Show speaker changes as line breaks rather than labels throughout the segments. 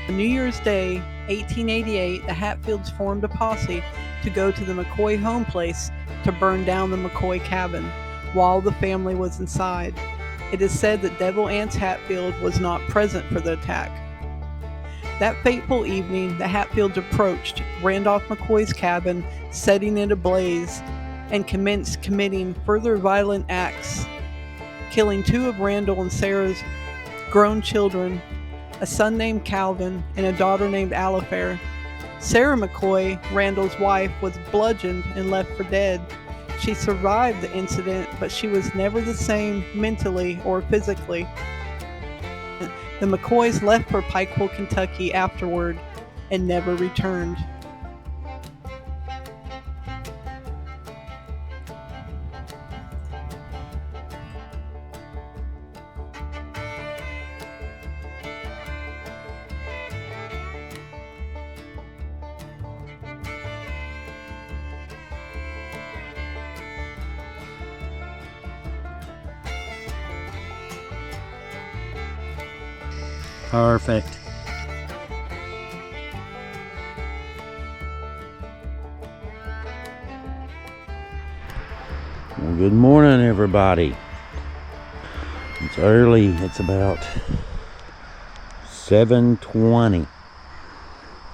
On New Year's Day, 1888, the Hatfields formed a posse to go to the McCoy home place to burn down the McCoy cabin while the family was inside. It is said that Devil Anse Hatfield was not present for the attack. That fateful evening, the Hatfields approached Randolph McCoy's cabin, setting it ablaze, and commenced committing further violent acts, killing 2 of Randall and Sarah's grown children, a son named Calvin and a daughter named Alifair. Sarah McCoy, Randall's wife, was bludgeoned and left for dead. She survived the incident, but she was never the same mentally or physically. The McCoys left for Pikeville, Kentucky afterward and never returned.
Perfect. Well, good morning, everybody. It's early. It's about 7:20.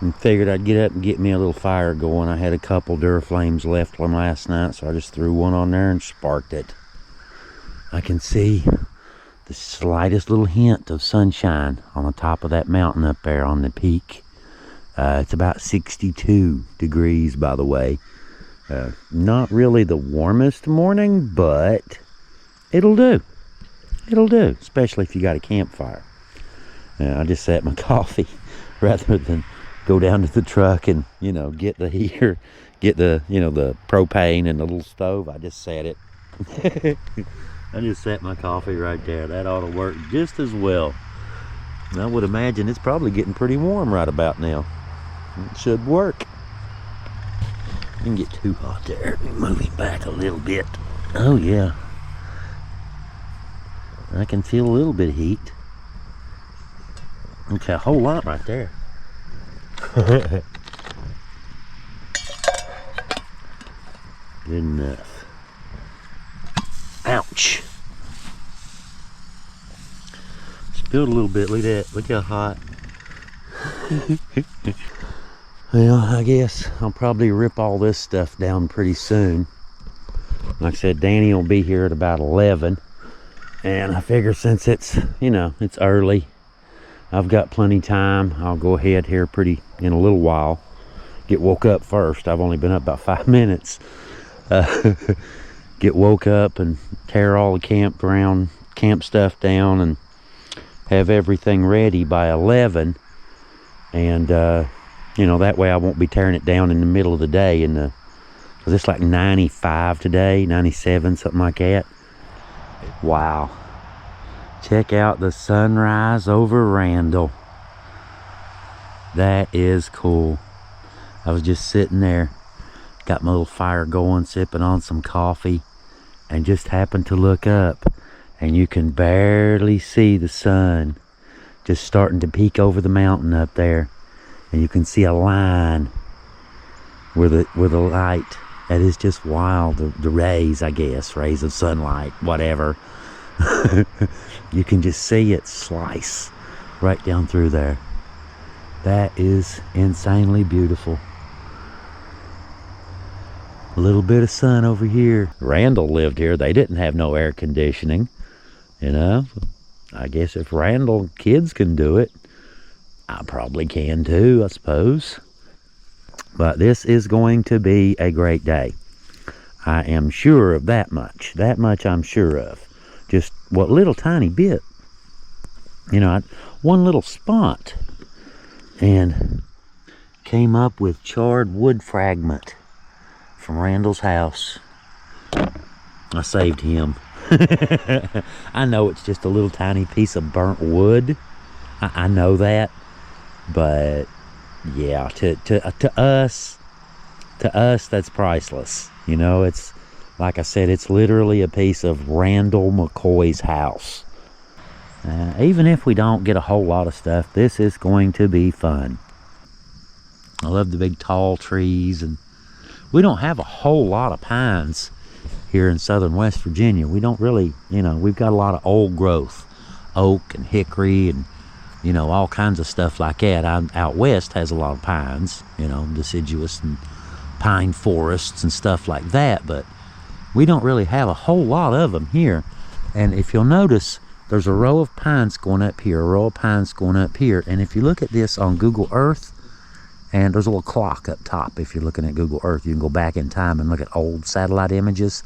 And figured I'd get up and get me a little fire going. I had a couple Duraflames left from last night, so I just threw one on there and sparked it. I can see the slightest little hint of sunshine on the top of that mountain up there on the peak. It's about 62 degrees, by the way. Not really the warmest morning, but it'll do. It'll do, especially if you got a campfire. I just sat my coffee rather than go down to the truck and, get the heater, get the, the propane and the little stove. I just sat it. I just set my coffee right there. That ought to work just as well. And I would imagine it's probably getting pretty warm right about now. It should work. Didn't get too hot there. Moving back a little bit. Oh yeah. I can feel a little bit of heat. Okay, a whole lot right there. Good enough. Ouch. Spilled a little bit. Look at that. Look how hot. Well, I guess I'll probably rip all this stuff down pretty soon. Like I said, Danny will be here at about 11. And I figure since it's, it's early, I've got plenty of time. I'll go ahead here in a little while. Get woke up first. I've only been up about 5 minutes. Get woke up and tear all the camp stuff down and have everything ready by 11. And, that way I won't be tearing it down in the middle of the day. Because it's like 95 today, 97, something like that. Wow. Check out the sunrise over Randal. That is cool. I was just sitting there, got my little fire going, sipping on some coffee, and just happened to look up, and you can barely see the sun just starting to peek over the mountain up there, and you can see a line with a light. That is just wild. The rays, I guess, rays of sunlight, whatever. You can just see it slice right down through there. That is insanely beautiful. A little bit of sun over here. Randall lived here. They didn't have no air conditioning. I guess if Randall kids can do it, I probably can too, I suppose. But this is going to be a great day. I am sure of that much. That much I'm sure of. Just what little tiny bit. One little spot. And came up with charred wood fragment from Randall's house. I saved him. I know it's just a little tiny piece of burnt wood. I know that. But yeah, to us, that's priceless. It's like I said, it's literally a piece of Randall McCoy's house. Even if we don't get a whole lot of stuff, this is going to be fun. I love the big tall trees, and we don't have a whole lot of pines here in southern West Virginia. We don't really, we've got a lot of old growth, oak and hickory and, all kinds of stuff like that. Out west has a lot of pines, deciduous and pine forests and stuff like that, but we don't really have a whole lot of them here. And if you'll notice, there's a row of pines going up here, a row of pines going up here, and if you look at this on Google Earth, and there's a little clock up top. If you're looking at Google Earth, you can go back in time and look at old satellite images.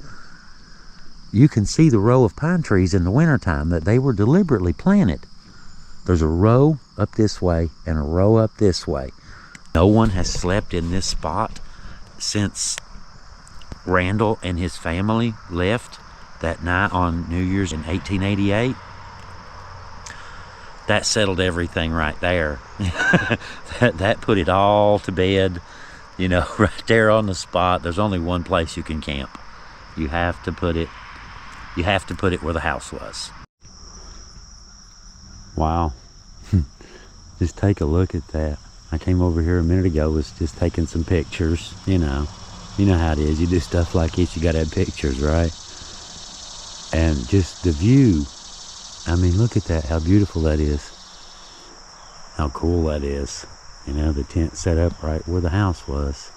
You can see the row of pine trees in the wintertime that they were deliberately planted. There's a row up this way and a row up this way. No one has slept in this spot since Randall and his family left that night on New Year's in 1888. That settled everything right there. that put it all to bed, right there on the spot. There's only one place you can camp. You have to put it where the house was. Wow. Just take a look at that. I came over here a minute ago, was just taking some pictures, You know how it is. You do stuff like this, you gotta have pictures, right? And just the view. I mean, look at that, how beautiful that is. How cool that is. The tent set up right where the house was.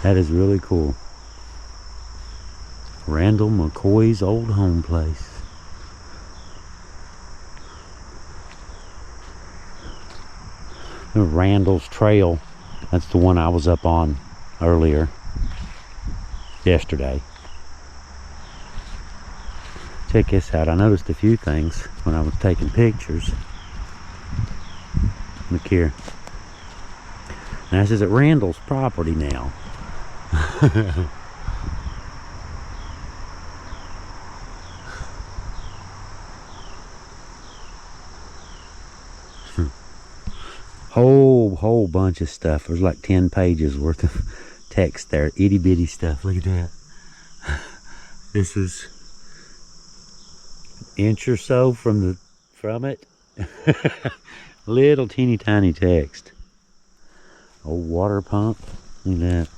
That is really cool. Randall McCoy's old home place. The Randall's Trail. That's the one I was up on earlier. Yesterday. Check this out. I noticed a few things when I was taking pictures. Look here. Now this is at Randall's property now. Whole bunch of stuff. There's like 10 pages worth of text there. Itty bitty stuff. Look at that. This is inch or so from it. Little teeny tiny text. Old water pump. Look at that.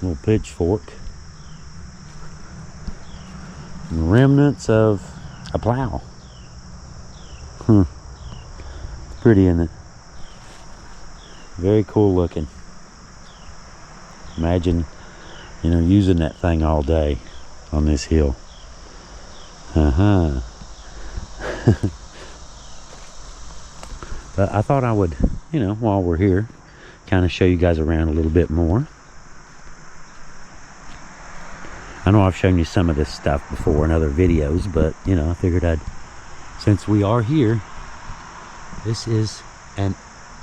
Little pitchfork. And remnants of a plow. Pretty, isn't it? Very cool looking. Imagine, using that thing all day on this hill. But I thought I would, while we're here, kind of show you guys around a little bit more. I know I've shown you some of this stuff before in other videos, but, I figured since we are here, this is an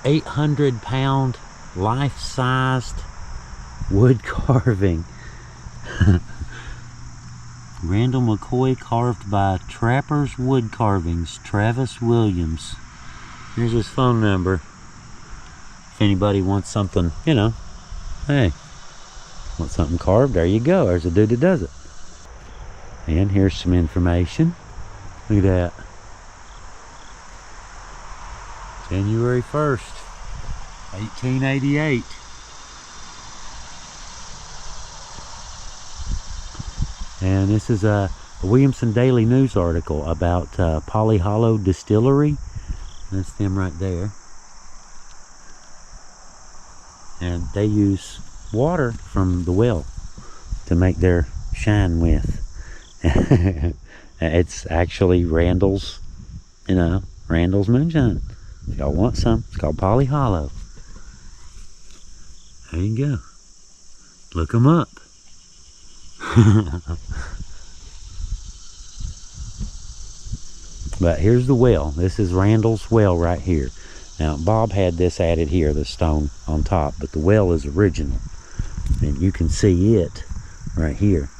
800-pound life-sized wood carving. Randall McCoy, carved by Trapper's Wood Carvings, Travis Williams. Here's his phone number. If anybody wants something, hey, want something carved, there you go. There's a dude that does it. And here's some information. Look at that. January 1st, 1888. And this is a Williamson Daily News article about Polly Hollow Distillery. That's them right there. And they use water from the well to make their shine with. It's actually Randall's, Randall's moonshine. If y'all want some, it's called Polly Hollow. There you go. Look them up. But here's the well. This is Randall's well right here. Now, Bob had this added here, the stone on top, but the well is original. And you can see it right here.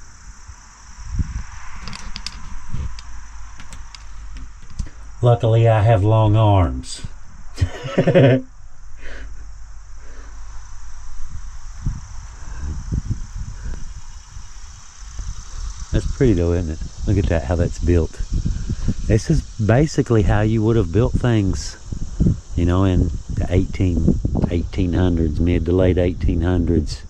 Luckily, I have long arms. That's pretty though, isn't it? Look at that, how that's built. This is basically how you would have built things, you know, in the 1800s, mid to late 1800s.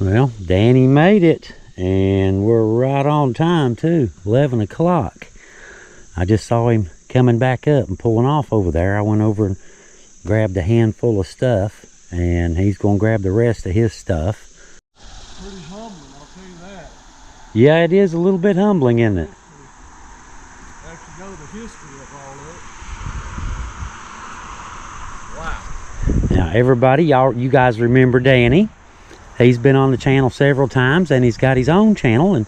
Well, Danny made it, and we're right on time too, 11 o'clock. I just saw him coming back up and pulling off over there. I went over and grabbed a handful of stuff, and he's going to grab the rest of his stuff.
Pretty humbling, I'll tell you that.
Yeah, it is a little bit humbling, isn't it?
Actually know the history of all of it. Wow.
Now, everybody, you guys remember Danny. He's been on the channel several times, and he's got his own channel. And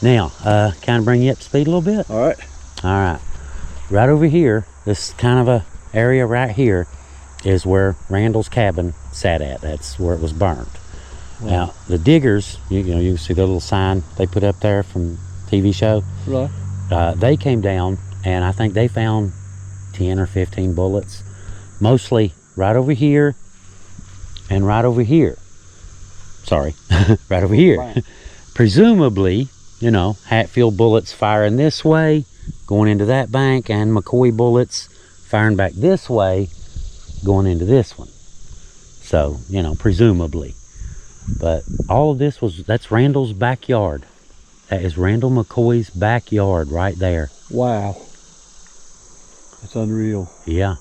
now, kind of bring you up to speed a little bit.
All right.
All right. Right over here, this kind of a area right here is where Randall's cabin sat at. That's where it was burned. Wow. Now, the diggers, you know, you see the little sign they put up there from TV show.
Right.
They came down, and I think they found 10 or 15 bullets, mostly right over here and right over here. Sorry, right over here. Right. Presumably, you know, Hatfield bullets firing this way, going into that bank, and McCoy bullets firing back this way, going into this one. So, you know, presumably. But all of this that's Randall's backyard. That is Randall McCoy's backyard right there.
Wow. That's unreal.
Yeah.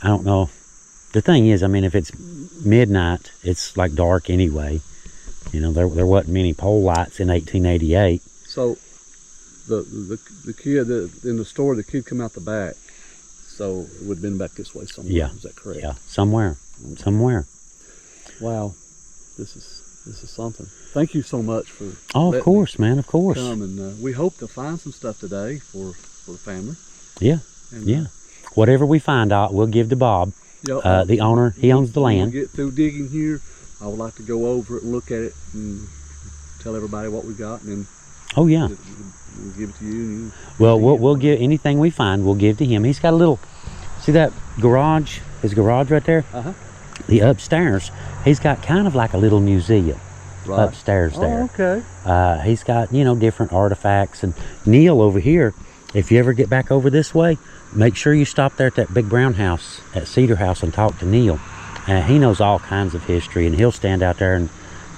I don't know. The thing is, I mean, if it's midnight, it's like dark anyway. You know, there wasn't many pole lights in 1888.
So the kid in the store, the kid come out the back. So it would have been back this way somewhere.
Yeah.
Is that correct?
Yeah, somewhere. Somewhere.
Wow. This is something. Thank you so much for
of course, man, of course.
Come and we hope to find some stuff today for the family.
Yeah. And, yeah. Whatever we find out, we'll give to Bob.
Yeah,
the owner, he owns the land.
When we get through digging here, I would like to go over it and look at it and tell everybody what we got, and then
oh yeah,
we'll give it to you.
Well, we'll give anything we find. We'll give to him. He's got a little. See that garage? His garage right there. The upstairs. He's got kind of like a little museum upstairs there.
Oh, okay.
He's got, you know, different artifacts. And Neil over here, if you ever get back over this way, make sure you stop there at that big brown house at Cedar House and talk to Neil. He knows all kinds of history, and he'll stand out there and,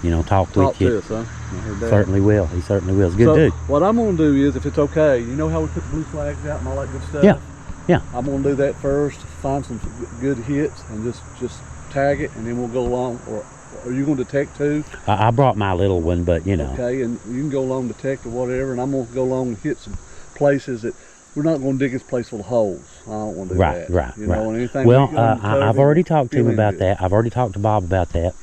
you know, talk with you.
Talk to us, huh?
Certainly will. He certainly will. He's a good dude.
What I'm going to do is, if it's okay, you know how we put the blue flags out and all that good stuff?
Yeah. Yeah.
I'm going to do that first, find some good hits, and just tag it, and then we'll go along. Or are you going to detect too?
I brought my little one, but you know.
Okay, and you can go along detect or whatever, and I'm going to go along and hit some places that we're not going to dig this place full of holes. I don't want to do that. Right. You know, and anything
well, I've already talked to him about that. I've already talked to Bob about that,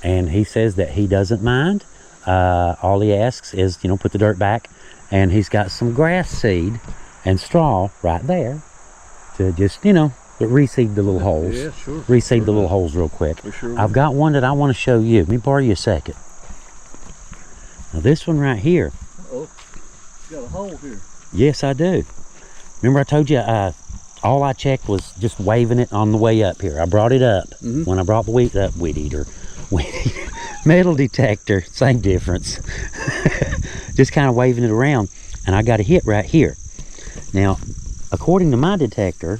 and he says that he doesn't mind. All he asks is, you know, put the dirt back, and he's got some grass seed and straw right there to just, you know, reseed the little holes.
Yeah, sure.
Reseed the little holes real quick.
Sure.
I've got one that I want to show you. Let me borrow you a second. Now this one right here.
Oh, you got a hole here.
Yes, I do. Remember I told you all I checked was just waving it on the way up here. I brought it up when I brought the weed eater. Metal detector, same difference. Just kind of waving it around, and I got a hit right here. Now, according to my detector,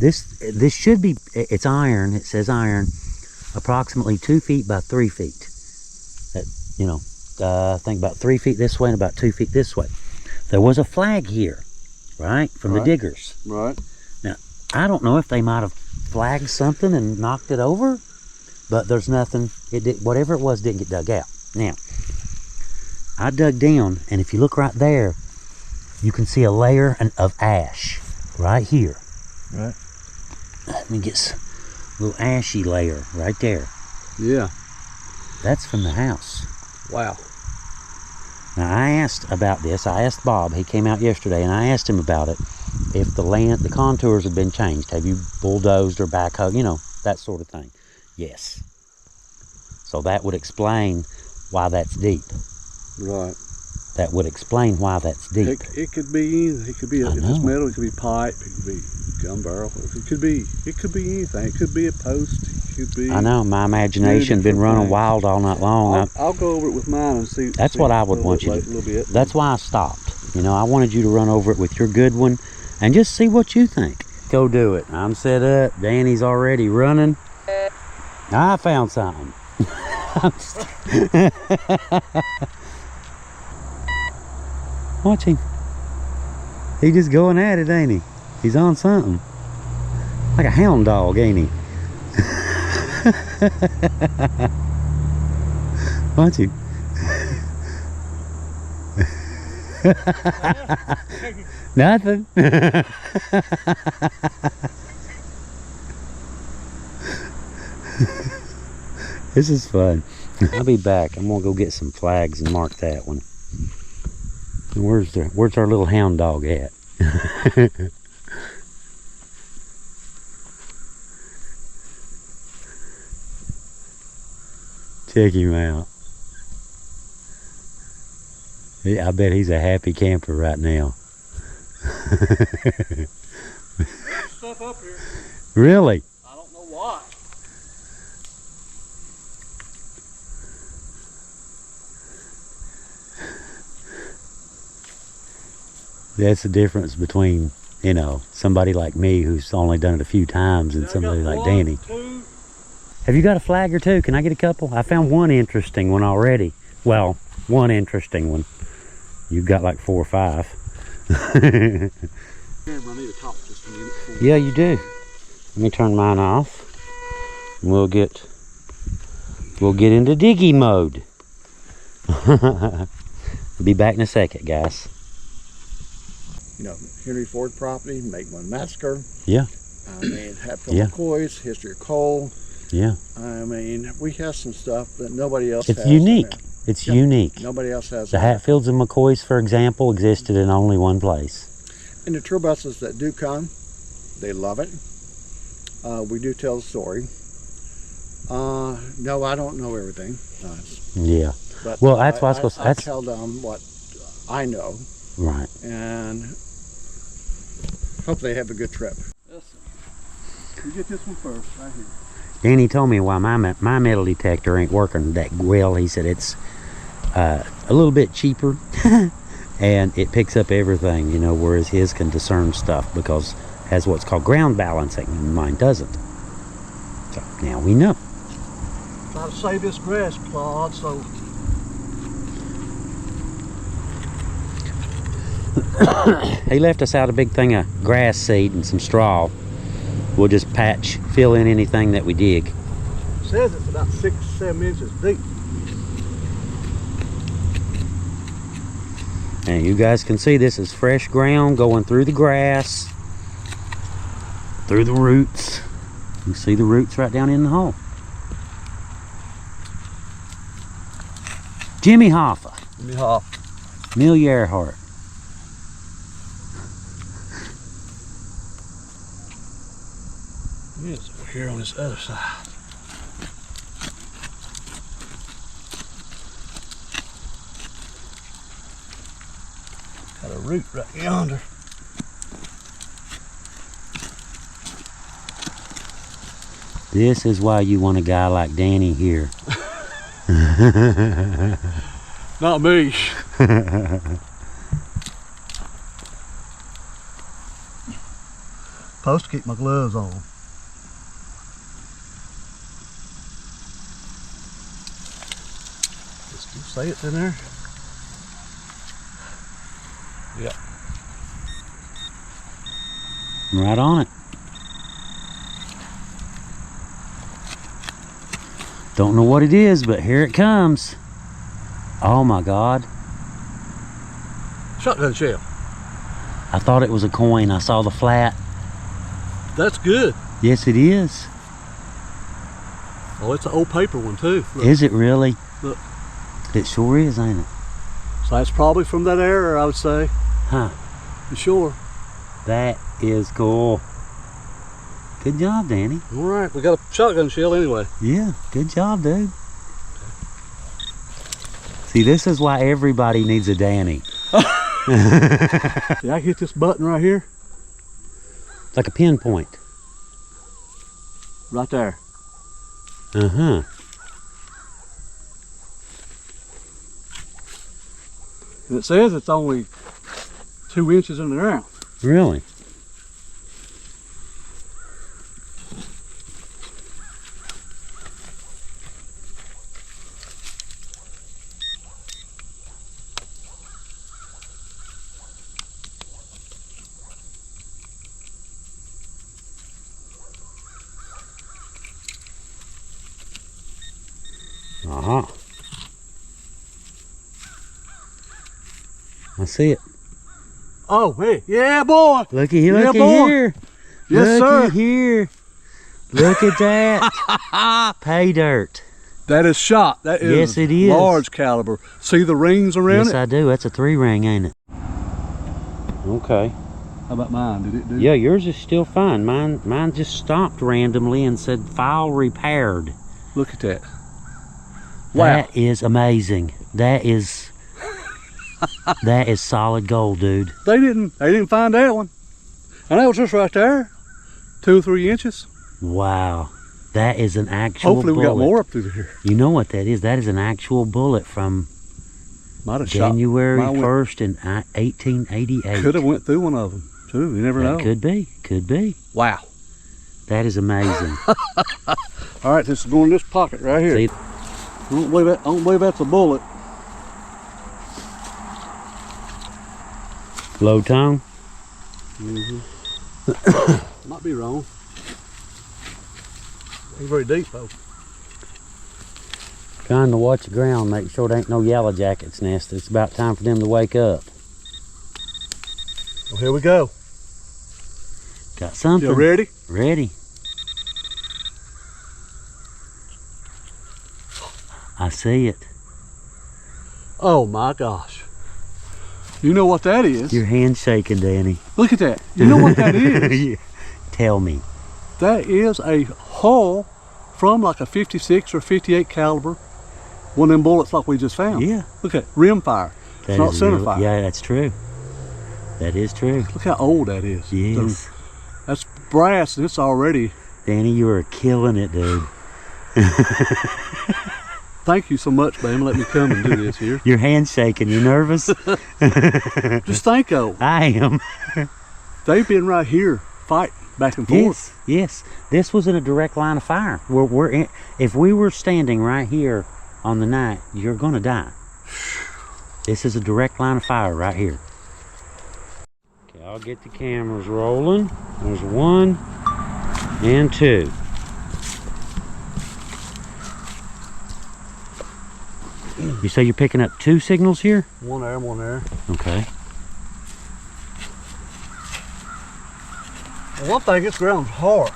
this should be, it's iron. It says iron, approximately 2 feet by 3 feet. That, you know, I think about 3 feet this way and about 2 feet this way. There was a flag here, right, from the diggers.
Right.
Now, I don't know if they might have flagged something and knocked it over, but there's nothing. Whatever it was didn't get dug out. Now, I dug down, and if you look right there, you can see a layer of ash right here.
Right.
Let me get a little ashy layer right there.
Yeah.
That's from the house.
Wow.
Now, I asked about this. I asked Bob. He came out yesterday, and I asked him about it. If the contours had been changed. Have you bulldozed or backhoe? You know, that sort of thing. Yes. So that would explain why that's deep.
Right.
That would explain why that's deep.
It could be anything. It could be if it's metal. It could be pipe. It could be gun barrel. It could be anything. It could be a post. could be.
I know, my imagination been running wild all night long.
I'll go over it with mine and see.
That's what I would want you to do. That's why I stopped. You know, I wanted you to run over it with your good one and just see what you think. Go do it. I'm set up. Danny's already running. I found something. Watch him. He just going at it, ain't he? He's on something. Like a hound dog, ain't he? Watch him. Nothing. This is fun. I'll be back. I'm gonna go get some flags and mark that one. And where's our little hound dog at? Check him out. I bet he's a happy camper right now.
Stuff up here.
Really?
I don't know why.
That's the difference between, you know, somebody like me who's only done it a few times and somebody like Danny. Have you got a flag or two? Can I get a couple? I found one interesting one already. Well, one interesting one. You've got like 4 or 5. Yeah, you do. Let me turn mine off. And we'll get into diggy mode. Be back in a second, guys.
You know, Henry Ford property, Make One Massacre.
Yeah.
I mean, Hatfield McCoy's, history of coal.
Yeah.
I mean, we have some stuff that nobody else
it's
has.
Unique. It's unique.
Nobody else has.
The Hatfields of McCoys, for example, existed in only one place.
And the tour buses that do come, they love it. We do tell the story. No, I don't know everything.
Yeah.
But
well, that's why I
tell them what I know.
Right.
And hope they have a good trip.
You get this one first, right here.
Danny told me why my metal detector ain't working that well. He said it's a little bit cheaper and it picks up everything, you know, whereas his can discern stuff because it has what's called ground balancing and mine doesn't. So now we know.
Try to save this grass plot, so
he left us out a big thing of grass seed and some straw. We'll just fill in anything that we dig.
It says it's about 6 or 7 inches deep.
And you guys can see this is fresh ground going through the grass, through the roots. You can see the roots right down in the hole. Jimmy Hoffa.
Jimmy Hoffa.
Amelia Earhart.
Yes, over here on this other side. Got a root right yonder.
This is why you want a guy like Danny here.
Not me. Supposed to keep my gloves on. Say it's in there. Yep.
Right on it. Don't know what it is, but here it comes. Oh my God.
Shotgun shell.
I thought it was a coin. I saw the flat.
That's good.
Yes, it is.
Oh, it's an old paper one too. Look.
Is it really?
Look.
It sure is, ain't it?
So that's probably from that era, I would say.
Huh.
For sure.
That is cool. Good job, Danny.
All right, we got a shotgun shell anyway.
Yeah, good job, dude. See, this is why everybody needs a Danny.
See, I hit this button right here.
It's like a pinpoint.
Right there.
Uh-huh.
And it says it's only 2 inches in the ground.
Really? Uh-huh. I see it.
Oh, hey, yeah, boy.
Looky
Yeah,
here.
boy. Yes, sir.
Looky here. Look at that. Pay dirt.
That is shot. That is
Yes, it is.
large caliber. See the rings around
Yes,
it?
I do. That's a 3-ring, ain't it? Okay.
How about mine? Did it do?
Yeah, yours is still fine. Mine just stopped randomly and said file repaired.
Look at that. Wow.
That is amazing. That is solid gold, dude.
They didn't find that one. And that was just right there. 2 or 3 inches.
Wow. That is an actual
Hopefully we
bullet.
got more up through here.
You know what that is? That is an actual bullet from
Might have shot.
January
Mine went-
1st in 1888.
Could have went through one of them too. You never know.
That could be. Could be.
Wow.
That is amazing.
All right, this is going in this pocket right here.
See,
I don't believe that's a bullet.
low tone.
Might be wrong. Ain't very deep though.
Trying to watch the ground, make sure there ain't no yellow jackets nest. It's about time for them to wake up.
Well, here we go.
Got something.
You ready?
Ready. I see it.
Oh my gosh. You know what that is?
Your hand's shaking, Danny.
Look at that. You know what that is?
Yeah. Tell me.
That is a hull from like a 56 or 58 caliber. One of them bullets like we just found.
Yeah.
Look at rim fire.
That
It's not
is
center
real-
fire.
Yeah, that's true. That is true.
Look how old that is.
Yes.
That's brass and it's already.
Danny, you are killing it, dude.
Thank you so much, baby. Let me come and do this here.
Your hand's shaking. You nervous?
Just think though,
I am.
they've been right here fighting back and forth.
Yes, yes. This was in a direct line of fire. If we were standing right here on the night, you're gonna die. This is a direct line of fire right here. Okay, I'll get the cameras rolling. There's 1 and 2. You say you're picking up 2 signals here?
One there, one there.
Okay.
Well, one thing, this ground's hard.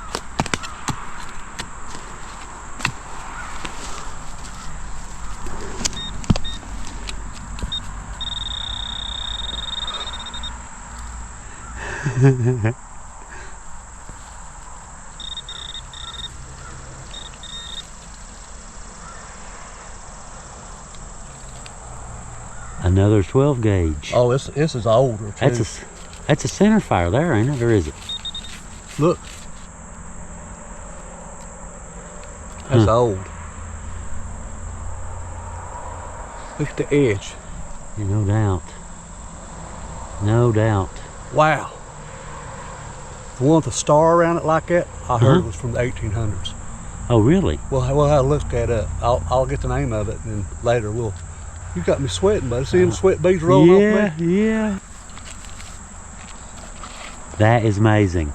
Another 12 gauge.
Oh, this is older too.
That's a center fire there, ain't it? Or is it?
Look. That's old. Look at the edge.
Yeah, no doubt. No doubt.
Wow. The one with the star around it like that, I heard it was from the 1800s.
Oh, really?
Well, we'll have to look that up. I'll get the name of it, and then later we'll. You got me sweating, buddy. See them sweat beads rolling off me?
Yeah. That is amazing.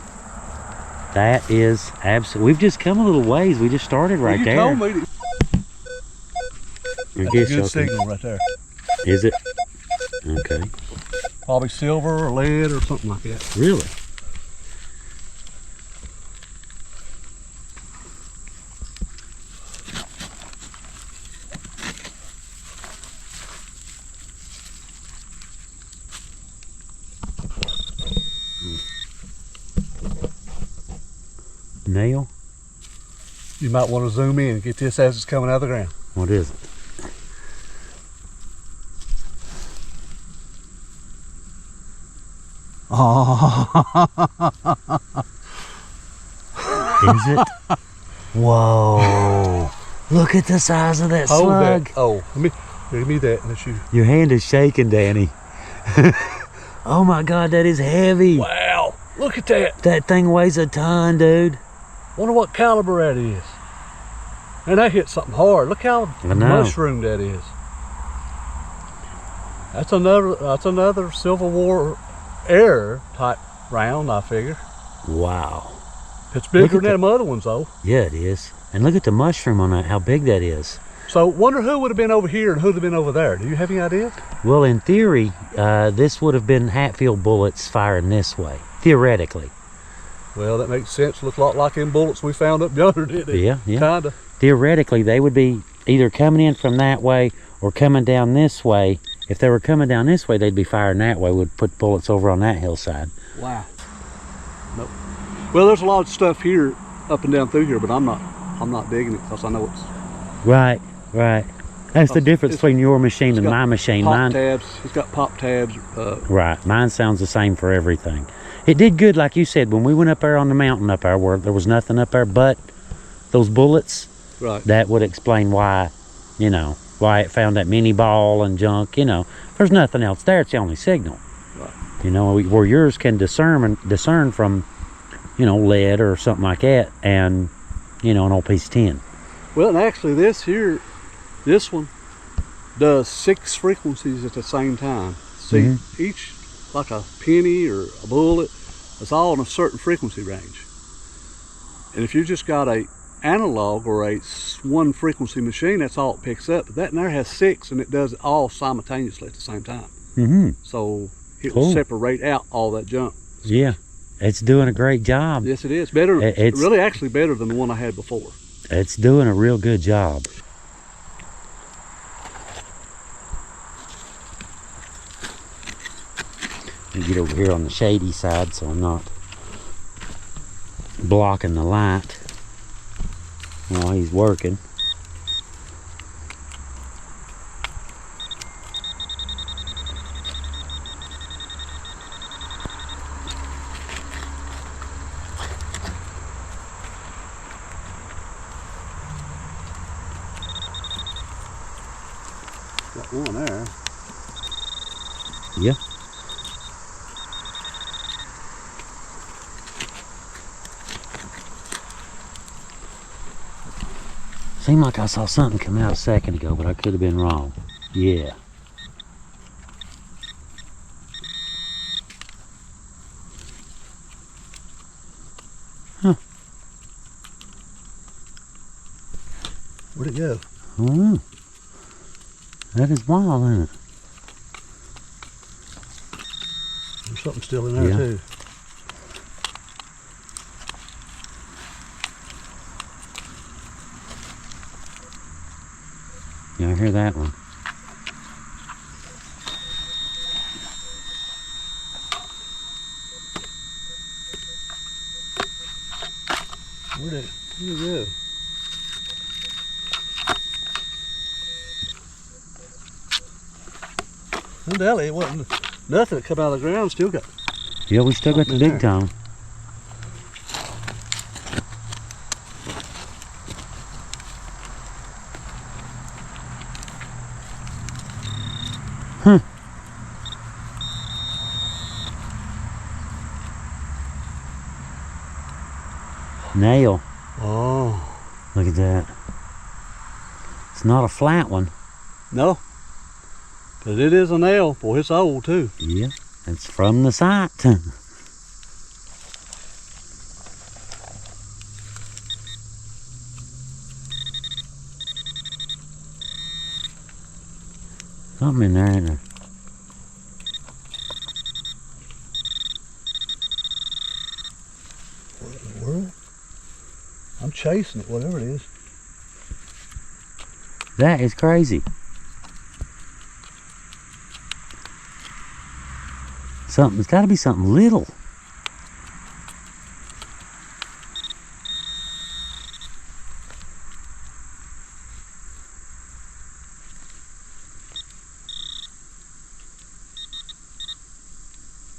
That is absolutely. We've just come a little ways. We just started right
you
there.
told me to.
Your
That's
gift
a good
shotgun.
signal right there.
Is it? Okay.
Probably silver or lead or something like that.
Really? Nail?
You might want to zoom in and get this as it's coming out of the ground.
What is it?
Oh.
Is it? Whoa. Look at the size of that
Hold
slug.
that. Oh, give me that. Let you.
Your hand is shaking, Danny. Oh my God, that is heavy.
Wow, look at that.
That thing weighs a ton, dude.
Wonder what caliber that is. And that hit something hard. Look how mushroomed that is. That's another Civil War era type round, I figure.
Wow.
It's bigger than them other ones, though.
Yeah, it is. And look at the mushroom on that, how big that is.
So, wonder who would have been over here and who would have been over there. Do you have any idea?
Well, in theory, this would have been Hatfield bullets firing this way, theoretically.
Well, that makes sense. Looks a lot like them bullets we found up yonder, didn't it?
Yeah.
Kinda.
Theoretically, they would be either coming in from that way or coming down this way. If they were coming down this way, they'd be firing that way. We'd put bullets over on that hillside.
Wow. Nope. Well, there's a lot of stuff here, up and down through here, but I'm not digging it because I know it's
right. That's the difference between your machine and my machine.
Pop tabs. It's got pop tabs.
Right. Mine sounds the same for everything. It did good, like you said, when we went up there on the mountain up there where there was nothing up there but those bullets.
Right.
That would explain why, why it found that mini ball and junk. There's nothing else there. It's the only signal. Right. Where yours can discern from, lead or something like that, and an old piece of tin.
Well, and actually, this one does 6 frequencies at the same time. See, each like a penny or a bullet, it's all in a certain frequency range. And if you just got a analog or a one frequency machine, that's all it picks up. But that in there has 6, and it does it all simultaneously at the same time. So it will separate out all that junk.
Yeah, it's doing a great job.
Yes, it is. Better. It's really actually better than the one I had before.
It's doing a real good job. Get over here on the shady side so I'm not blocking the light while he's working.
Got one there.
Yeah. Seemed like I saw something come out a second ago, but I could have been wrong. Yeah. Huh.
Where'd it go?
I don't know. That is wild, isn't it?
There's something still in there, too.
Yeah, I hear that one.
Where'd it go? Well, it wasn't nothing that come out of the ground. Still got.
Yeah, we still got the big tone. Huh. Nail.
Oh.
Look at that. It's not a flat one.
No. But it is a nail. Boy, it's old too.
Yeah. It's from the site. Something in there, ain't there?
What in the world? I'm chasing it, whatever it is.
That is crazy. It's got to be something little.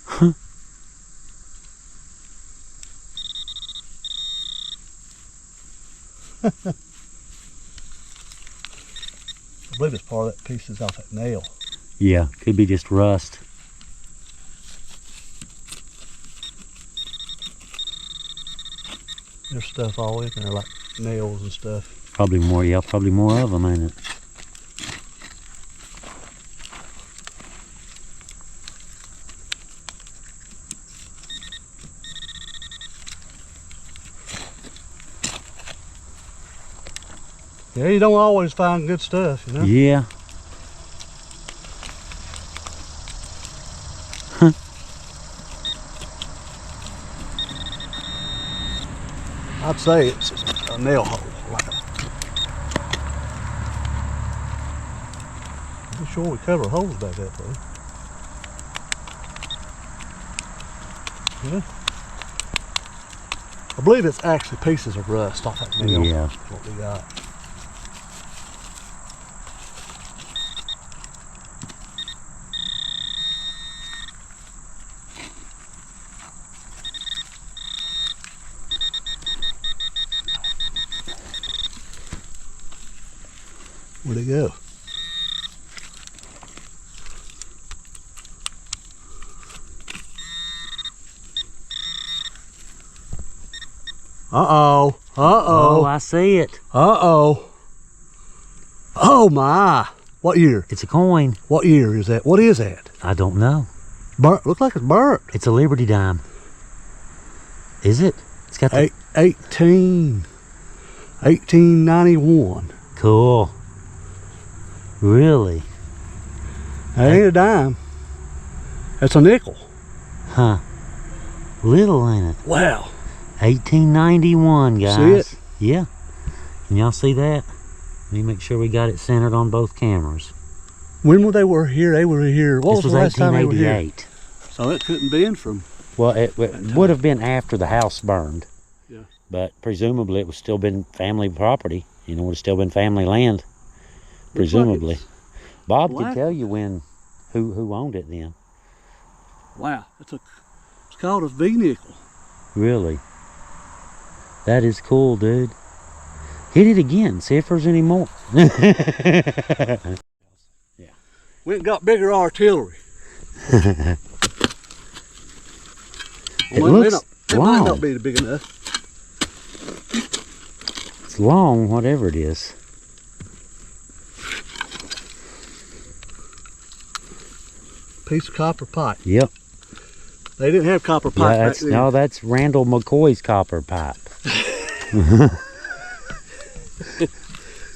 Huh.
believe it's part of that pieces off that nail.
Yeah, could be just rust.
There's stuff all in there, like nails and stuff.
Probably more, yeah, probably more of them, ain't it?
Yeah, you don't always find good stuff, you know?
Yeah.
I'd say it's a nail hole. I'm sure we cover holes back that way. Yeah. I believe it's actually pieces of rust off that nail.
Yeah.
That's what we got. Where'd it go? Uh-oh. Uh-oh.
Oh, I see it.
Uh-oh. Oh, my. What year?
It's a coin.
What year is that? What is that?
I don't know.
Burnt. Looks like it's burnt.
It's a Liberty dime. Is it? It's got the...
1891.
Cool. Really?
That ain't a dime. That's a nickel.
Huh. Little, ain't it?
Wow.
1891, guys.
See it?
Yeah. Can y'all see that? Let me make sure we got it centered on both cameras.
When were they here? They were here. What
This
was the last time they were here?
1888.
So it couldn't be in from...
Well, it would have been after the house burned.
Yeah.
But presumably it was still been family property. You know, it would have still been family land. Presumably. Bob could tell you who owned it then.
Wow. It's called a V-nickel.
Really? That is cool, dude. Hit it again. See if there's any more.
Yeah. We ain't got bigger artillery.
It looks
It
long.
might not be big enough.
It's long, whatever it is.
Piece of copper pipe.
Yep.
They didn't have copper pipe back then.
No, that's Randall McCoy's copper pipe.
You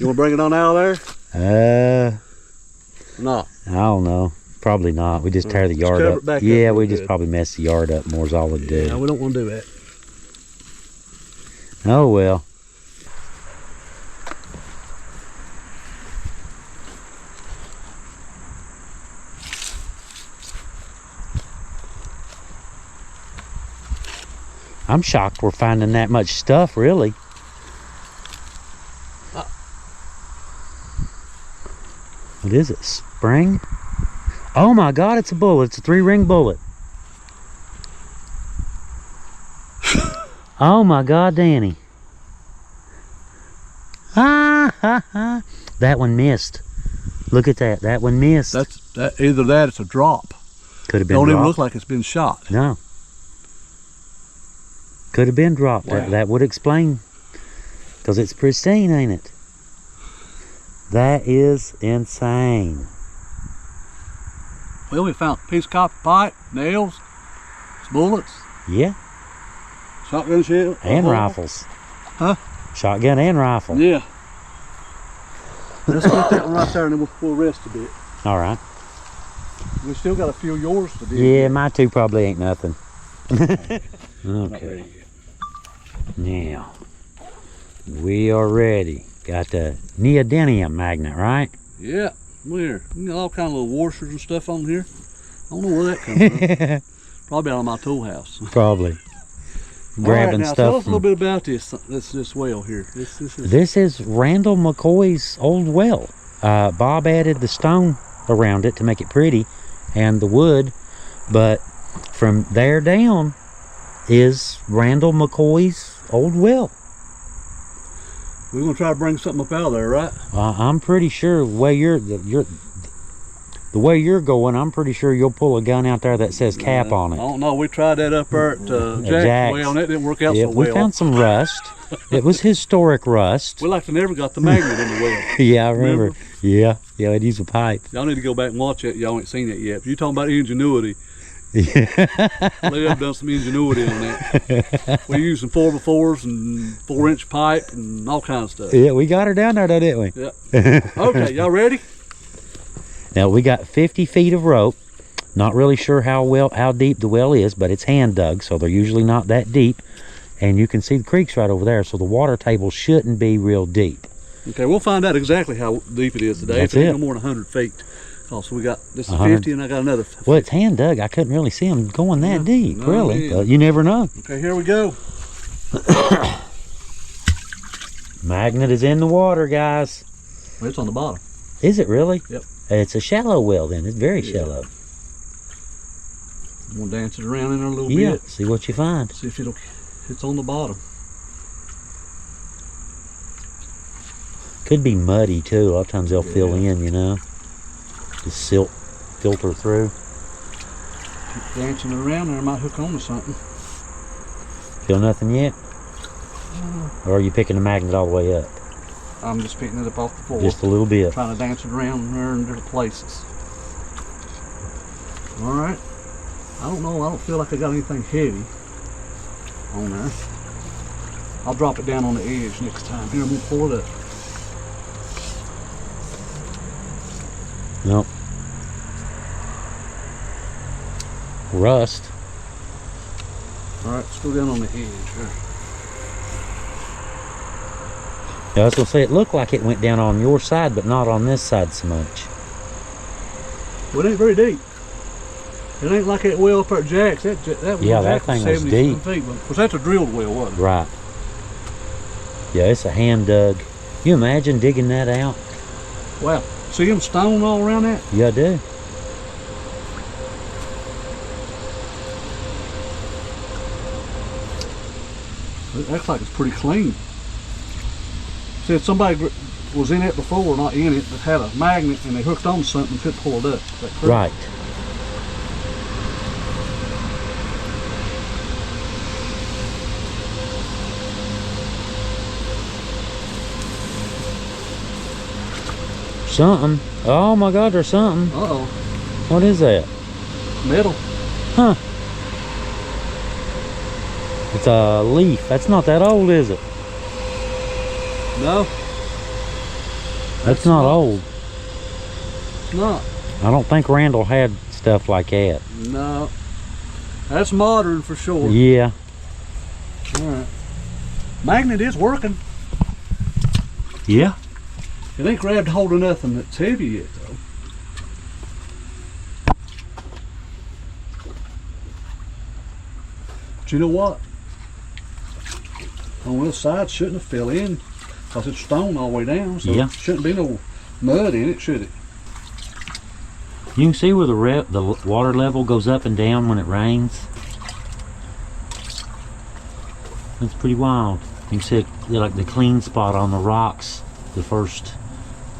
want to bring it on out of there? No.
I don't know. Probably not. We just tear the yard
cover
up.
it back up
Yeah,
real
we just
good.
probably mess the yard up more is all it do.
No, we don't want to do that.
Oh well. I'm shocked we're finding that much stuff, really. What is it? Spring? Oh my God, it's a bullet. It's a 3-ring bullet. Oh my God, Danny. Ah. That one missed. Look at that. That one missed.
Either that, it's a drop.
Could have been
Don't
dropped.
even look like it's been shot.
No. Could have been dropped.
Wow.
That would explain. Because it's pristine, ain't it? That is insane.
Well, we found a piece of copper pipe, nails, bullets,
Yeah.
shotgun shell.
And rifles.
Huh?
Shotgun and rifle.
Yeah. Let's get that one right there and then we'll rest a bit.
All right.
We still got a few of yours to do.
Yeah, my two probably ain't nothing. Okay. Now, we are ready. Got the neodymium magnet, right?
Yeah, we got all kind of little washers and stuff on here. I don't know where that comes from. Probably out of my tool house.
Probably.
All
Grabbing
right, now,
stuff.
Tell us a little bit about this well here.
This is Randall McCoy's old well. Bob added the stone around it to make it pretty and the wood, but from there down is Randall McCoy's old well.
We're gonna try to bring something up out of there, right?
I'm pretty sure the way you're going, I'm pretty sure you'll pull a gun out there that says cap on
I
it.
don't know. We tried that up there at Jack's well, and it didn't work out
Yeah,
so well.
we found some rust. It was historic rust.
We like to never got the magnet in the well.
Yeah, I remember. Yeah, I'd use a pipe.
Y'all need to go back and watch it. Y'all ain't seen it yet. If you're talking about ingenuity,
Yeah.
they have done some ingenuity on that. We used some 4x4s and 4-inch pipe and all kinds of stuff.
Yeah, we got her down there, though, didn't we?
Yeah. Okay, y'all ready?
Now we got 50 feet of rope. Not really sure how deep the well is, but it's hand dug, so they're usually not that deep. And you can see the creek's right over there, so the water table shouldn't be real deep.
Okay, we'll find out exactly how deep it is today.
That's
if it ain't
it.
no more than 100 feet. So we got this is
100.
50, and I got another 50.
Well, it's hand dug. I couldn't really see them going that deep,
no,
really.
man.
But you never know.
Okay, here we go.
Magnet is in the water, guys.
Well, it's on the bottom.
Is it really?
Yep.
It's a shallow well then. It's very
Yeah.
shallow.
I'm gonna dance it around in there a little
Yeah.
bit.
See what you find.
See if it's on the bottom.
Could be muddy too. A lot of times they'll fill
Yeah.
in, you know. Just silt filter through.
Keep dancing it around there, I might hook on to something.
Feel nothing yet? Or are you picking the magnet all the way up?
I'm just picking it up off the floor.
Just a little bit.
Trying to dance it around there in different places. Alright. I don't know, I don't feel like I got anything heavy on there. I'll drop it down on the edge next time. Here, I'm gonna pull it up.
Nope. Rust.
Alright, let's go down on the edge here.
Yeah, I was gonna say it looked like it went down on your side, but not on this side so much.
Well, it ain't very deep. It ain't like that well up at Jack's. That was
Yeah, that
exactly
thing was
70
deep.
feet. Because that's a drilled well, wasn't it?
Right. Yeah, it's a hand dug. You imagine digging that out?
Wow. See them stone all around that?
Yeah, I do.
It looks like it's pretty clean. Said somebody was in it before, not in it, but had a magnet and they hooked on something and couldn't pull it up. Is that correct?
Right. Something. Oh my God, there's something.
Uh-oh.
What is that?
Metal.
Huh. It's a leaf. That's not that old, is it?
No,
That's not old.
it's not.
I don't think Randall had stuff like that.
No. That's modern for sure.
Yeah.
Alright. Magnet is working.
Yeah.
It ain't grabbed hold of nothing that's heavy yet, though. But you know what? On this side shouldn't have fell in because it's stone all the way down, so
Yeah.
shouldn't be no mud in it, should it?
You can see where the water level goes up and down when it rains. That's pretty wild. You can see like the clean spot on the rocks, the first,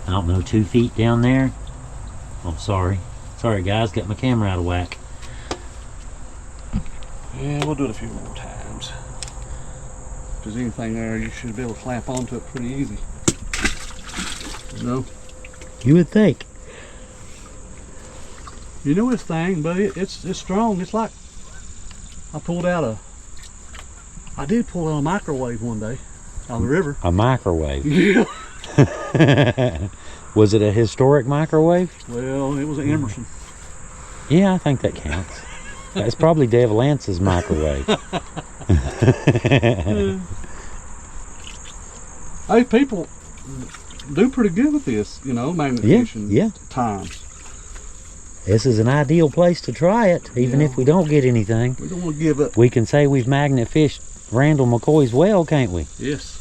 I don't know, 2 feet down there. Oh, sorry. Sorry guys, got my camera out of whack.
Yeah, we'll do it a few more times. If there's anything there, you should be able to clamp onto it pretty easy. No?
You would think.
You know this thing, but it's strong. It's like I did pull out a microwave one day on the river.
A microwave.
Yeah.
Was it a historic microwave?
Well, it was an Emerson.
Yeah, I think that counts. That's probably Devil Anse's microwave.
Hey, people do pretty good with this, you know, magnet fishing
yeah.
times.
This is an ideal place to try it, even
Yeah.
if we don't get anything.
We don't want to give up.
We can say we've magnet fished Randall McCoy's well, can't we?
Yes.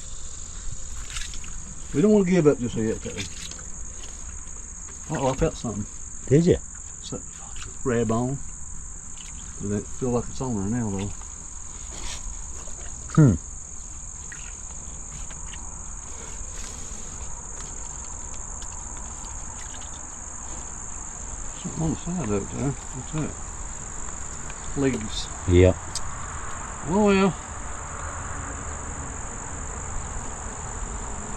We don't want to give up just yet, though. Uh-oh, I felt something.
Did you?
Something grab on. Does it feel like it's on there now, though? On the side of it there. What's that? Leaves.
Yep.
Oh well.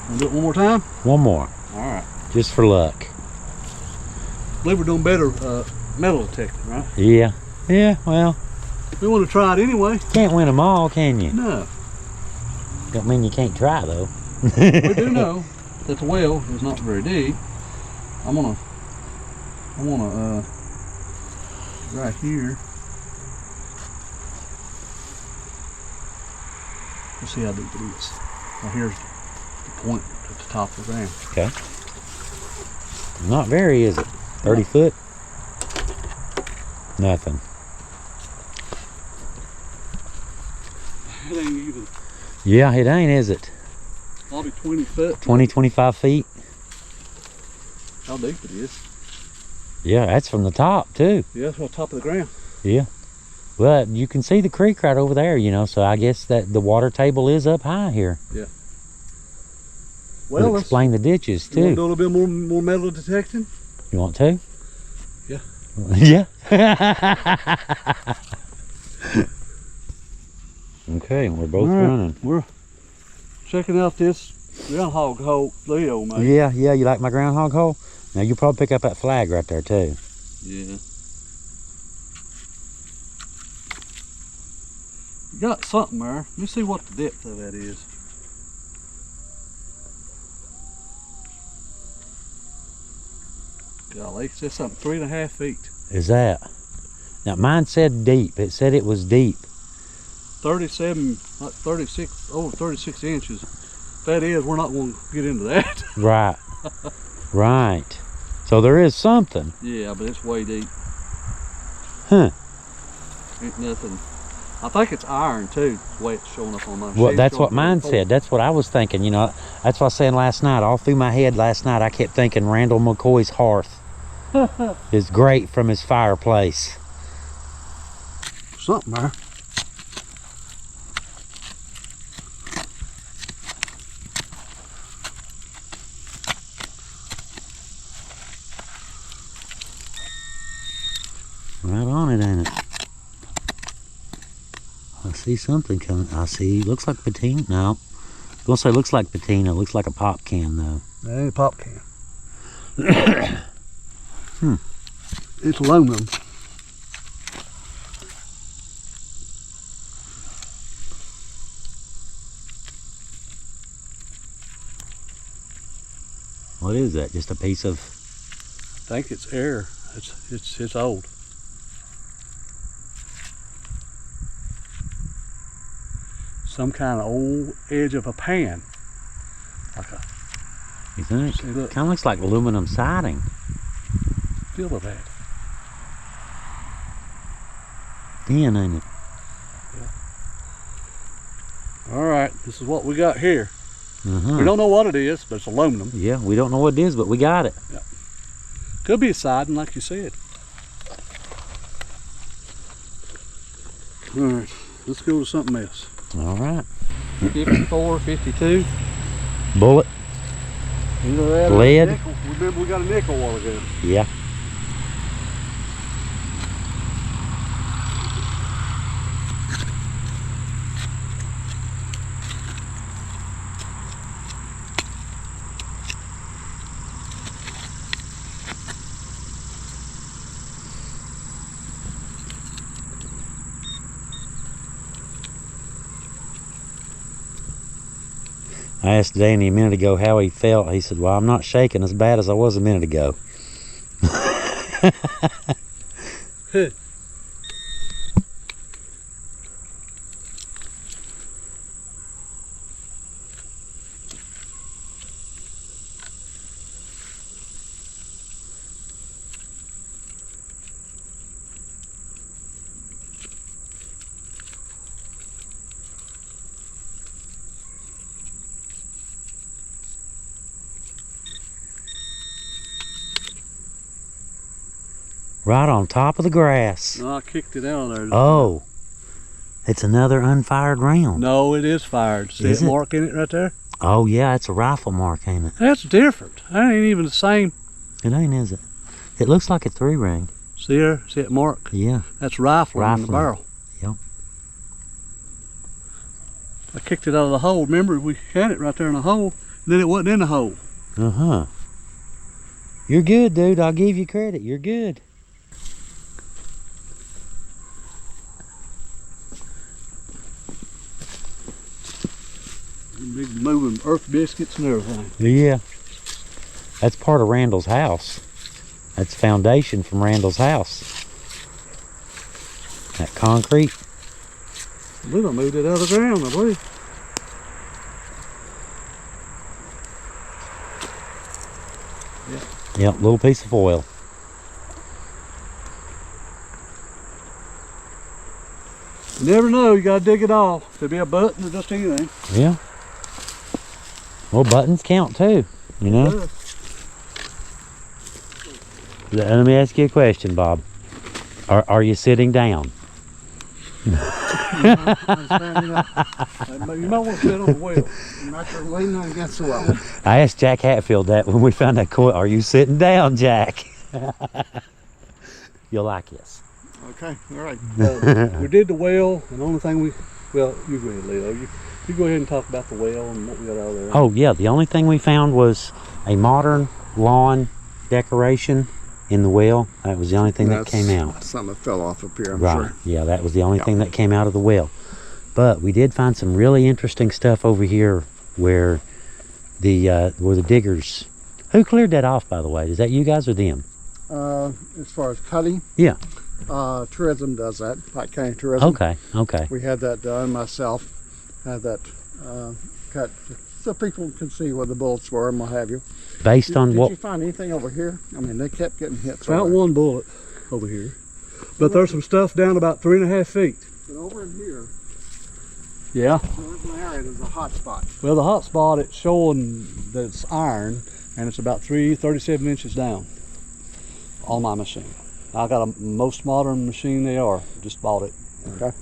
Wanna do it one more time?
One more.
Alright.
Just for luck.
I believe we're doing better metal detecting, right?
Yeah. Yeah, well,
We want to try it anyway.
can't win them all, can you?
No.
Don't mean you can't try, though.
We do know that the well is not very deep. I wanna right here. Let's see how deep it is. Well, here's the point at the top of the ground.
Okay. Not very, is it? 30 foot? Nothing.
It ain't even
Yeah, it ain't, is it?
probably 20 foot.
20, 25 feet?
How deep it is.
Yeah, that's from the top, too.
Yeah, that's on top of the ground.
Yeah. Well, you can see the creek right over there, you know, so I guess that the water table is up high here.
Yeah.
Well,
Well,
would explain the ditches,
you want to
too.
do a little bit more metal detecting?
You want to?
Yeah.
Yeah. Okay, we're both
All right,
running.
We're checking out this groundhog hole Leo made.
Yeah, yeah, you like my groundhog hole? Now you'll probably pick up that flag right there too.
Yeah. You got something there. Let me see what the depth of that is. Golly, it says something 3.5 feet.
Is that? Now mine said deep. It said it was deep.
37, like 36, over 36 inches. If that is, we're not going to get into that.
Right. Right. So there is something.
Yeah, but it's way deep.
Huh.
Ain't nothing. I think it's iron too, the way it's showing up on my
Well,
sheet.
that's what mine said. That's what I was thinking. You know, that's what I was saying last night. All through my head last night, I kept thinking Randall McCoy's hearth is great from his fireplace.
Something there.
Right on it, ain't it? I see something coming. I see, looks like patina. No, I was gonna say looks like patina. Looks like a pop can though.
That ain't a pop can. It's aluminum.
What is that? Just a piece of?
I think it's air. It's old. Some kind of old edge of a pan. Like a
You think?
See, look.
Kind of looks like aluminum siding.
feel of that.
Thin, ain't it?
All right, this is what we got here.
Uh-huh.
We don't know what it is, but it's aluminum.
Yeah, we don't know what it is, but we got it.
Could be a siding, like you said. All right, let's go to something else.
All right.
54, 52.
Bullet.
Either that or
Lead.
nickel. Remember, we got a nickel a while ago.
Yeah. I asked Danny a minute ago how he felt. He said, well, I'm not shaking as bad as I was a minute ago. Right on top of the grass.
No, I kicked it out of there.
Oh, it's another unfired round.
No, it is fired. See
Is
that
it?
mark in it right there?
Oh, yeah, it's a rifle mark, ain't it?
That's different. That ain't even the same.
It ain't, is it? It looks like a 3-ring.
See there? See that mark?
Yeah.
That's rifling in the
Rifling.
barrel.
Yep.
I kicked it out of the hole. Remember, we had it right there in the hole. Then it wasn't in the hole.
Uh-huh. You're good, dude. I'll give you credit. You're good.
Big moving earth biscuits and everything.
Yeah. That's part of Randall's house. That's foundation from Randall's house. That concrete.
We done moved it out of the ground, I believe.
Yep, little piece of oil.
You never know, you gotta dig it off. Could be a button or just anything.
Yeah. Well, buttons count too, you know? Let me ask you a question, Bob. Are you sitting down?
You might want to sit on the wheel.
I'm not sure leaning against the wall.
I asked Jack Hatfield that when we found that coil. Are you sitting down, Jack? You'll like this.
Okay, all right.
We did the well, and the only thing well, you go ahead, Leo. You go ahead and talk about the well and what we got out of there.
Oh, yeah, the only thing we found was a modern lawn decoration in the well. That was the only thing that came out.
Something that fell off up here, I'm
Right,
sure.
yeah, that was the only thing that came out of the well. But we did find some really interesting stuff over here where the diggers... Who cleared that off, by the way? Is that you guys or them?
As far as cutting,
Yeah.
tourism does that, Pike County Tourism.
Okay, okay.
We had that done, myself had that cut so people can see where the bullets were and what have you.
Based on
Did
what...
you find anything over here? I mean, they kept getting hit.
Found one bullet over here. But there's some stuff down about 3.5 feet.
But over in here,
Yeah.
there's an area, there's a hot spot.
Well, the hot spot, it's showing that it's iron, and it's about 37 inches down on my machine. I got a most modern machine they are. Just bought it.
Okay.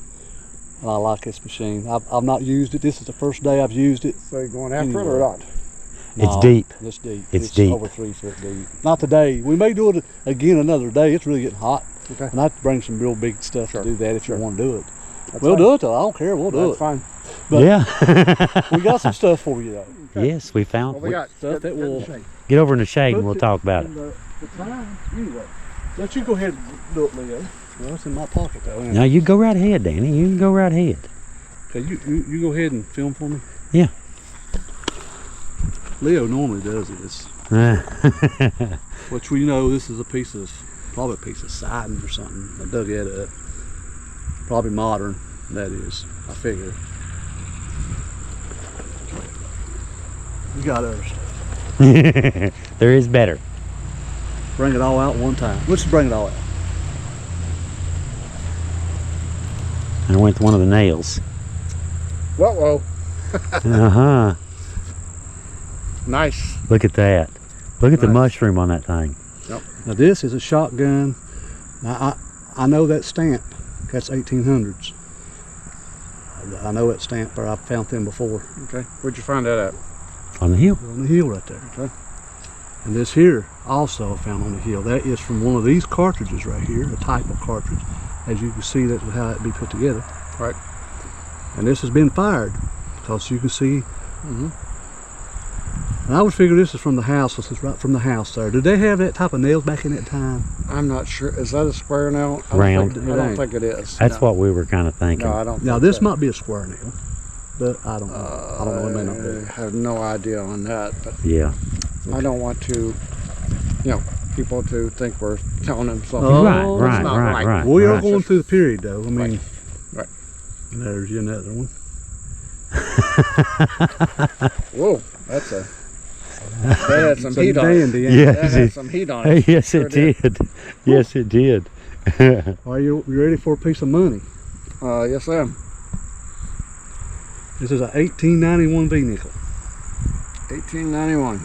And I like this machine. I've not used it. This is the first day I've used it.
So you're going after it or not?
It's deep.
It's deep.
It's deep.
Over 3 foot deep. Not today. We may do it again another day. It's really getting hot.
Okay.
And I have to bring some real big stuff
Sure.
to do that if
Sure.
you want to do it.
That's
We'll
fine.
do it though. I don't care. We'll do
That's
it.
fine.
But
Yeah.
we got some stuff for you though.
Okay.
Yes, we found...
Well, we got
stuff that will-
Get over in the shade and we'll talk about it.
The time, anyway. Let you go ahead and do it, Leo. Well, it's in my pocket though.
Now, you go right ahead, Danny. You can go right ahead.
Okay, you go ahead and film for me.
Yeah.
Leo normally does this. Which we know this is probably a piece of siding or something. I dug that up. Probably modern, that is, I figure. We got other stuff.
There is better.
Bring it all out one time. Let's just bring it all out.
I went with one of the nails.
Whoa.
Uh-huh.
Nice.
Look at that. Look at the
Nice.
mushroom on that thing.
Now this is a shotgun. Now, I know that stamp. That's 1800s. I know that stamp, or I've found them before.
Okay. Where'd you find that at?
On the hill.
On the hill right there.
Okay.
And this here also found on the hill. That is from one of these cartridges right here, a type of cartridge. As you can see, that's how it be put together.
Right.
And this has been fired, because you can see.
Mm-hmm.
And I would figure this is from the house. This is right from the house there. Did they have that type of nails back in that time?
I'm not sure. Is that a square nail?
Round.
I don't think it is.
That's
No.
what we were kind of thinking.
No, I don't.
Now
think
this
that.
might be a square nail, but I don't know. I don't know. It may not
I
be.
have no idea on that, but
Yeah.
I don't want to, people to think we're telling them something.
Oh,
right,
that's
right,
not
right,
right.
right.
We are
right.
going through the period though. I mean,
Right.
There's another one.
Whoa, that had some
Some
heat on it.
dandy.
Yeah.
That had some heat on it.
Yes,
Sure
it did. Yes, it did.
Are you ready for a piece of money?
Yes, I am.
This is a 1891 V nickel.
1891.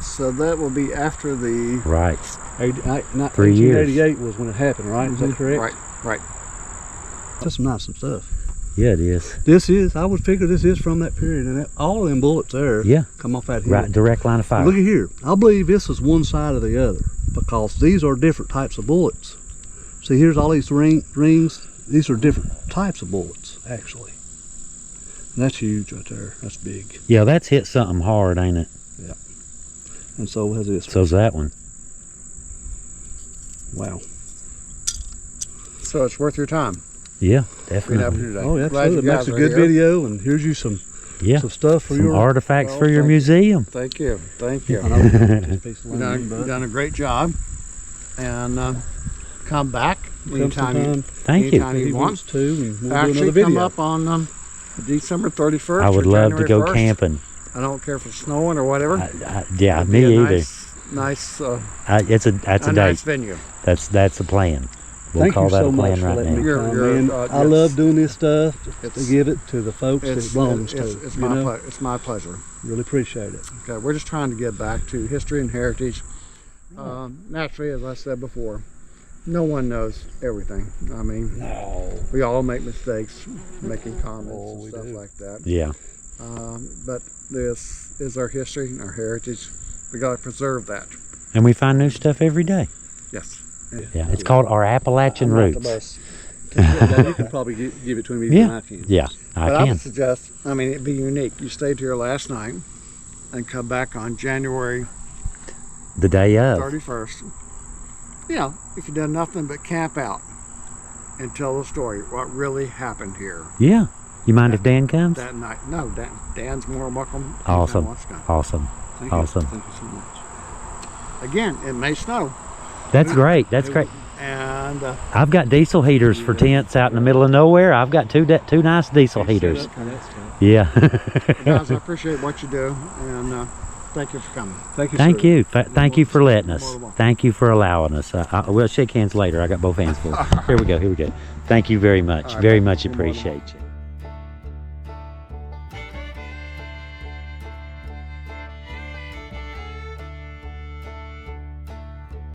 So that will be after the.
Right.
3
years.
1888 was when it happened, right? Is that correct?
Right.
That's some nice stuff.
Yeah, it is.
I would figure this is from that period, and all of them bullets there
Yeah.
come off that hill.
Right, direct line of fire.
Look at here. I believe this is one side of the other because these are different types of bullets. See, here's all these rings. These are different types of bullets, actually. And that's huge right there. That's big.
Yeah, that's hit something hard, ain't it?
Yeah. And so has this.
So's that one.
Wow.
So it's worth your time.
Yeah,
Being up
definitely.
here today.
Oh,
Glad
absolutely.
you
It makes
guys
a
are
good
here.
video, and here's you some
Yeah,
stuff for
some
your
artifacts
Well,
for your
thank you.
museum.
Thank you. Thank you.
I know it's a piece of
You've
land, but
done a great job. And come back
come
anytime you,
sometime
Thank you.
anytime
if he
you want.
wants to, and we'll do
Actually,
another
come
video.
up on December 31st.
I would
or
love to
January
go
1st.
camping.
I don't care if it's snowing or whatever.
Yeah,
It'd
me
be a
either.
Nice,
That's a
a
date.
nice venue.
That's a plan. We'll
Thank
call
you
that
so
a
much
plan
for
right
letting
now.
me
You're-
come,
you're,
man.
I
I love doing this stuff to
It's-
give it to the folks that it
It's,
belongs to.
it's,
you know?
it's my pleasure.
Really appreciate it.
Okay, we're just trying to get back to history and heritage. Naturally, as I said before, no one knows everything. I mean, we all make mistakes, making comments and
we
stuff
do.
like that.
Yeah,
But this is our history and our heritage. We got to preserve that.
and we find new stuff every day.
Yes.
Yeah, it's called our Appalachian
I'm not the
roots.
best. Yeah, you can probably give it to me easier than I can.
Yeah, I
But I
can.
would suggest, I mean, it'd be unique. You stayed here last night and come back on January
The day of.
31st. You know, if you done nothing but camp out and tell the story, what really happened here
Yeah. You mind if Dan comes?
that night. No, Dan's more than welcome. anytime he
Awesome.
wants to come.
Awesome.
Thank you.
Awesome.
Thank you so much.
Again, it may snow.
That's great. That's great.
And
I've got diesel heaters for tents out in the middle of nowhere. I've got two nice diesel heaters.
That kind of stuff.
Yeah.
guys, I appreciate what you do. And thank you for coming.
Thank you.
Thank
sir.
you. Thank you for letting us.
More than welcome.
Thank you for allowing us. We'll shake hands later. I got both hands full. Here we go. Here we go. Thank you very much.
All right,
Very
buddy.
much
You're more than
appreciate you.